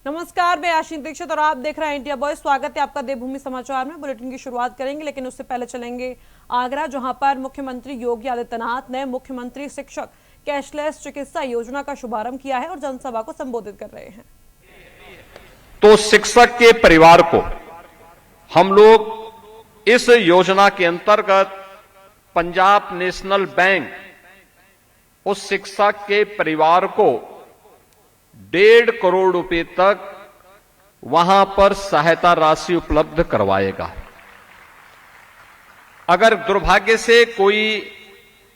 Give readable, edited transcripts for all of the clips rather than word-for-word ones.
नमस्कार, मैं आशीष दीक्षित और आप देख रहे हैं इंडिया बॉय। स्वागत है आपका देवभूमि समाचार में। बुलेटिन की शुरुआत करेंगे, लेकिन उससे पहले चलेंगे आगरा, जहां पर मुख्यमंत्री योगी आदित्यनाथ ने मुख्यमंत्री शिक्षक कैशलेस चिकित्सा योजना का शुभारंभ किया है और जनसभा को संबोधित कर रहे हैं। तो शिक्षक के परिवार को हम लोग इस योजना के अंतर्गत पंजाब नेशनल बैंक उस शिक्षक के परिवार को 1.5 करोड़ रुपए तक वहां पर सहायता राशि उपलब्ध करवाएगा। अगर दुर्भाग्य से कोई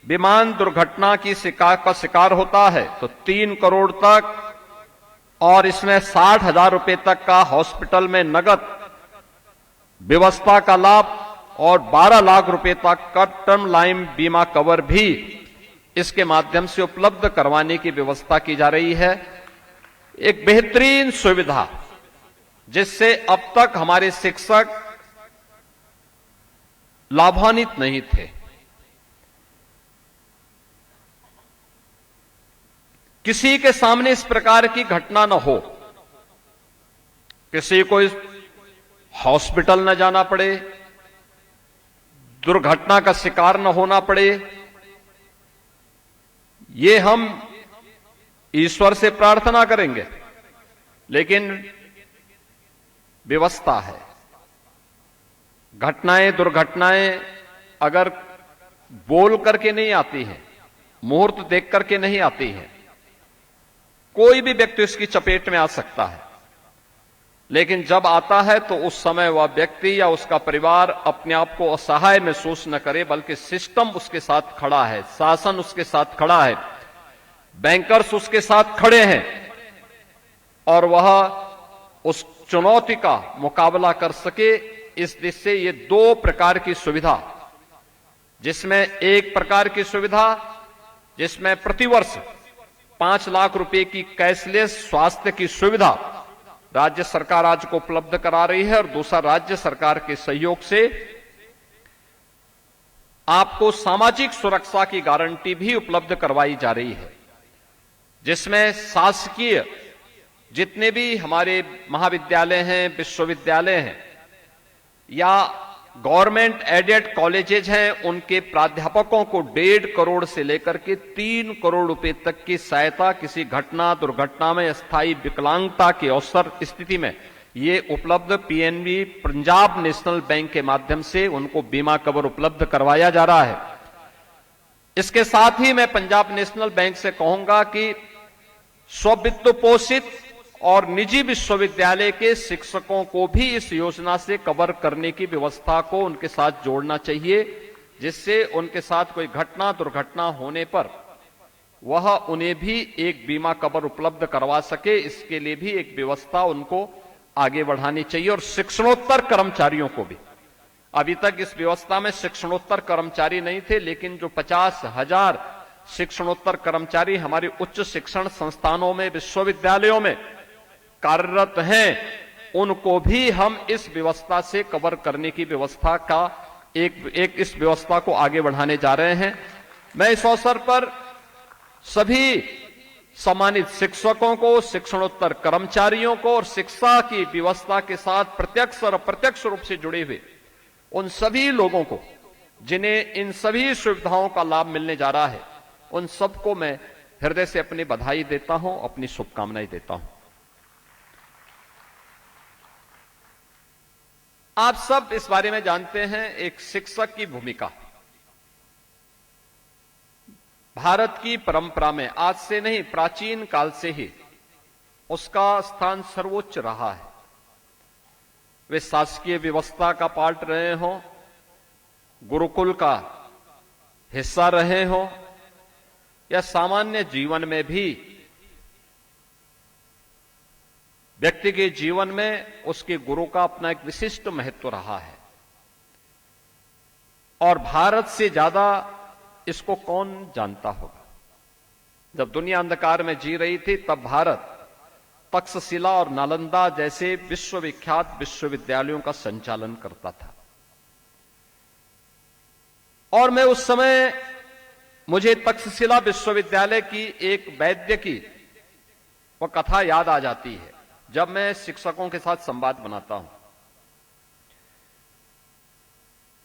विमान दुर्घटना की शिकार होता है तो 3 करोड़ तक, और इसमें 60,000 रुपए तक का हॉस्पिटल में नगद व्यवस्था का लाभ और 12 लाख रुपए तक का टर्म लाइफ बीमा कवर भी इसके माध्यम से उपलब्ध करवाने की व्यवस्था की जा रही है। एक बेहतरीन सुविधा जिससे अब तक हमारे शिक्षक लाभान्वित नहीं थे। किसी के सामने इस प्रकार की घटना न हो, किसी को हॉस्पिटल न जाना पड़े, दुर्घटना का शिकार न होना पड़े, ये हम ईश्वर से प्रार्थना करेंगे, लेकिन व्यवस्था है। घटनाएं दुर्घटनाएं अगर बोल करके नहीं आती हैं, मुहूर्त देख करके नहीं आती हैं, कोई भी व्यक्ति इसकी चपेट में आ सकता है, लेकिन जब आता है तो उस समय वह व्यक्ति या उसका परिवार अपने आप को असहाय महसूस न करे, बल्कि सिस्टम उसके साथ खड़ा है, शासन उसके साथ खड़ा है, बैंकर्स उसके साथ खड़े हैं और वह उस चुनौती का मुकाबला कर सके। इस दिशा से ये 2 प्रकार की सुविधा, जिसमें एक प्रकार की सुविधा जिसमें प्रतिवर्ष 5 लाख रुपए की कैशलेस स्वास्थ्य की सुविधा राज्य सरकार आज को उपलब्ध करा रही है, और दूसरा राज्य सरकार के सहयोग से आपको सामाजिक सुरक्षा की गारंटी भी उपलब्ध करवाई जा रही है, जिसमें शासकीय जितने भी हमारे महाविद्यालय हैं, विश्वविद्यालय हैं या गवर्नमेंट एडेड कॉलेजेज हैं, उनके प्राध्यापकों को 1.5 करोड़ से लेकर के 3 करोड़ रुपए तक की सहायता किसी घटना दुर्घटना में स्थायी विकलांगता के अवसर स्थिति में ये उपलब्ध पीएनबी पंजाब नेशनल बैंक के माध्यम से उनको बीमा कवर उपलब्ध करवाया जा रहा है। इसके साथ ही मैं पंजाब नेशनल बैंक से कहूंगा कि स्ववित्त पोषित और निजी विश्वविद्यालय के शिक्षकों को भी इस योजना से कवर करने की व्यवस्था को उनके साथ जोड़ना चाहिए, जिससे उनके साथ कोई घटना दुर्घटना होने पर वह उन्हें भी एक बीमा कवर उपलब्ध करवा सके। इसके लिए भी एक व्यवस्था उनको आगे बढ़ानी चाहिए। और शिक्षणोत्तर कर्मचारियों को भी, अभी तक इस व्यवस्था में शिक्षणोत्तर कर्मचारी नहीं थे, लेकिन जो 50,000 शिक्षणोत्तर कर्मचारी हमारे उच्च शिक्षण संस्थानों में विश्वविद्यालयों में कार्यरत हैं, उनको भी हम इस व्यवस्था से कवर करने की व्यवस्था का एक इस व्यवस्था को आगे बढ़ाने जा रहे हैं। मैं इस अवसर पर सभी सम्मानित शिक्षकों को, शिक्षणोत्तर कर्मचारियों को और शिक्षा की व्यवस्था के साथ प्रत्यक्ष और अप्रत्यक्ष रूप से जुड़े हुए उन सभी लोगों को जिन्हें इन सभी सुविधाओं का लाभ मिलने जा रहा है, उन सबको मैं हृदय से अपनी बधाई देता हूं, अपनी शुभकामनाएं देता हूं। आप सब इस बारे में जानते हैं, एक शिक्षक की भूमिका भारत की परंपरा में आज से नहीं, प्राचीन काल से ही उसका स्थान सर्वोच्च रहा है। वे शासकीय व्यवस्था का पार्ट रहे हों, गुरुकुल का हिस्सा रहे हों, या सामान्य जीवन में भी व्यक्ति के जीवन में उसके गुरु का अपना एक विशिष्ट महत्व रहा है। और भारत से ज्यादा इसको कौन जानता होगा। जब दुनिया अंधकार में जी रही थी, तब भारत तक्षशिला और नालंदा जैसे विश्वविख्यात विश्वविद्यालयों का संचालन करता था। और मैं उस समय, मुझे तक्षशिला विश्वविद्यालय की एक वैद्य की वह कथा याद आ जाती है। जब मैं शिक्षकों के साथ संवाद बनाता हूं,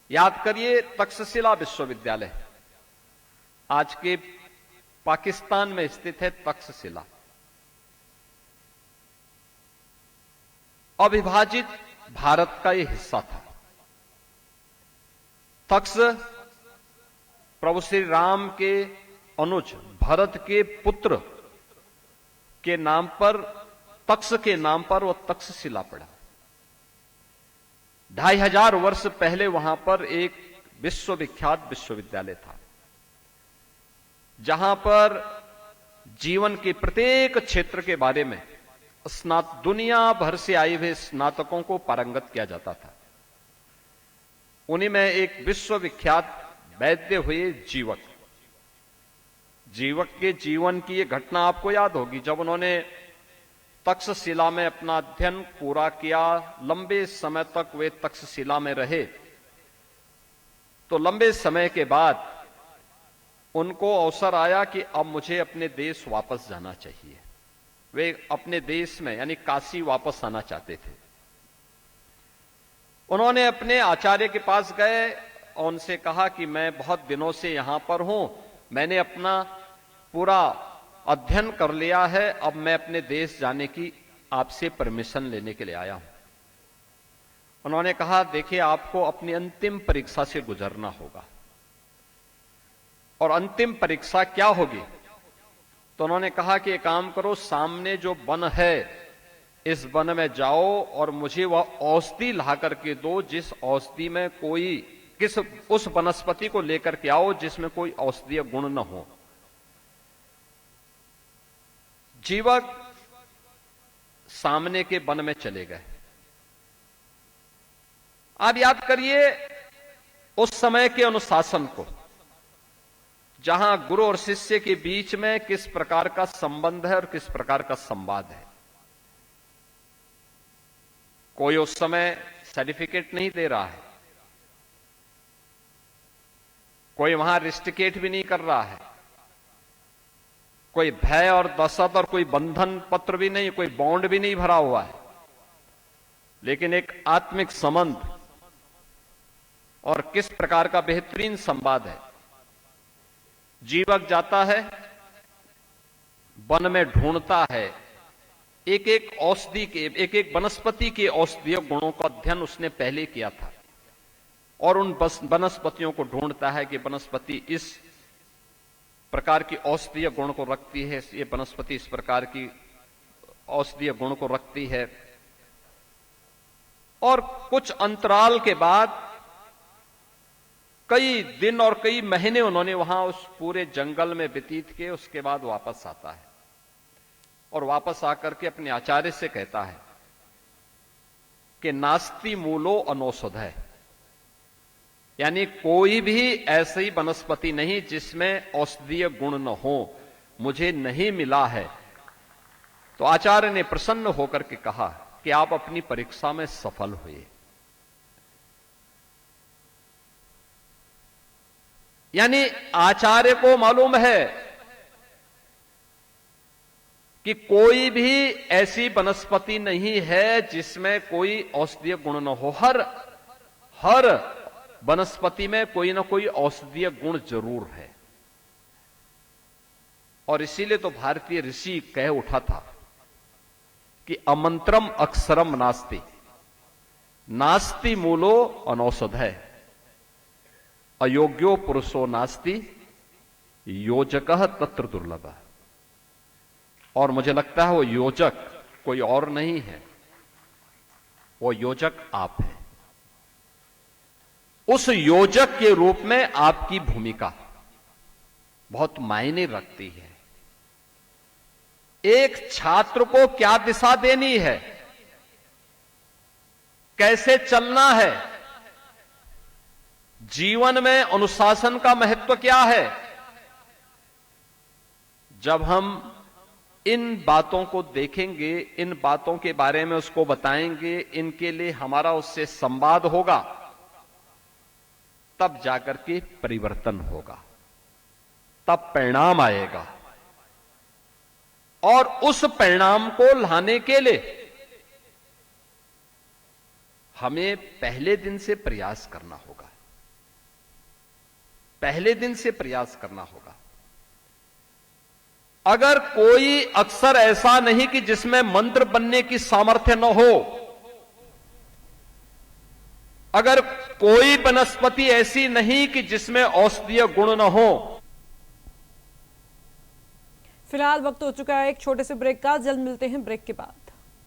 याद करिए तक्षशिला विश्वविद्यालय आज के पाकिस्तान में स्थित है। तक्षशिला अविभाजित भारत का यह हिस्सा था। तक्ष प्रभु श्री राम के अनुज भरत के पुत्र के नाम पर, तक्ष के नाम पर वह तक्षशिला पड़ा। 2500 वर्ष पहले वहां पर एक विश्वविख्यात विश्वविद्यालय था, जहां पर जीवन के प्रत्येक क्षेत्र के बारे में दुनिया भर से आए हुए स्नातकों को पारंगत किया जाता था। उन्हीं में एक विश्वविख्यात वैद्य हुए जीवक। जीवक के जीवन की यह घटना आपको याद होगी। जब उन्होंने तक्षशिला में अपना अध्ययन पूरा किया, लंबे समय तक वे तक्षशिला में रहे, तो लंबे समय के बाद उनको अवसर आया कि अब मुझे अपने देश वापस जाना चाहिए। वे अपने देश में यानी काशी वापस आना चाहते थे। उन्होंने अपने आचार्य के पास गए और उनसे कहा कि मैं बहुत दिनों से यहां पर हूं, मैंने अपना पूरा अध्ययन कर लिया है, अब मैं अपने देश जाने की आपसे परमिशन लेने के लिए आया हूं। उन्होंने कहा, देखिए आपको अपनी अंतिम परीक्षा से गुजरना होगा। और अंतिम परीक्षा क्या होगी? तो उन्होंने कहा कि एक काम करो, सामने जो वन है इस वन में जाओ और मुझे वह औषधि ला करके दो, जिस औषधि में उस वनस्पति को लेकर के आओ जिसमें कोई औषधीय गुण न हो। जीवक सामने के वन में चले गए। आप याद करिए उस समय के अनुशासन को, जहां गुरु और शिष्य के बीच में किस प्रकार का संबंध है और किस प्रकार का संवाद है। कोई उस समय सर्टिफिकेट नहीं दे रहा है, कोई वहां रिस्टिकेट भी नहीं कर रहा है, कोई भय और दशत और कोई बंधन पत्र भी नहीं, कोई बॉन्ड भी नहीं भरा हुआ है, लेकिन एक आत्मिक संबंध और किस प्रकार का बेहतरीन संवाद है। जीवक जाता है, वन में ढूंढता है, एक एक औषधि के, एक एक वनस्पति के औषधीय गुणों का अध्ययन उसने पहले किया था, और उन वनस्पतियों को ढूंढता है कि वनस्पति इस प्रकार की औषधीय गुण को रखती है, ये वनस्पति इस प्रकार की औषधीय गुण को रखती है। और कुछ अंतराल के बाद कई दिन और कई महीने उन्होंने वहां उस पूरे जंगल में व्यतीत किए। उसके बाद वापस आता है और वापस आकर के अपने आचार्य से कहता है कि नास्ति मूलो अनौषधय, यानी कोई भी ऐसी वनस्पति नहीं जिसमें औषधीय गुण न हो, मुझे नहीं मिला है। तो आचार्य ने प्रसन्न होकर के कहा कि आप अपनी परीक्षा में सफल हुए। यानी आचार्य को मालूम है कि कोई भी ऐसी वनस्पति नहीं है जिसमें कोई औषधीय गुण न हो। हर वनस्पति में कोई ना कोई औषधीय गुण जरूर है। और इसीलिए तो भारतीय ऋषि कह उठा था कि अमंत्रम अक्षरम नास्ति, नास्ति मूलो अनौषधय, अयोग्यो पुरुषो नास्ति, योजकः तत्र दुर्लभः। और मुझे लगता है वो योजक कोई और नहीं है, वो योजक आप है। उस योजक के रूप में आपकी भूमिका बहुत मायने रखती है। एक छात्र को क्या दिशा देनी है, कैसे चलना है, जीवन में अनुशासन का महत्व क्या है, जब हम इन बातों को देखेंगे, इन बातों के बारे में उसको बताएंगे, इनके लिए हमारा उससे संवाद होगा, तब जाकर के परिवर्तन होगा, तब परिणाम आएगा। और उस परिणाम को लाने के लिए हमें पहले दिन से प्रयास करना होगा, पहले दिन से प्रयास करना होगा। अगर कोई अक्षर ऐसा नहीं कि जिसमें मंत्र बनने की सामर्थ्य न हो, अगर कोई वनस्पति ऐसी नहीं कि जिसमें औषधीय गुण न हो। फिलहाल वक्त हो चुका है एक छोटे से ब्रेक का, जल्द मिलते हैं ब्रेक के बाद।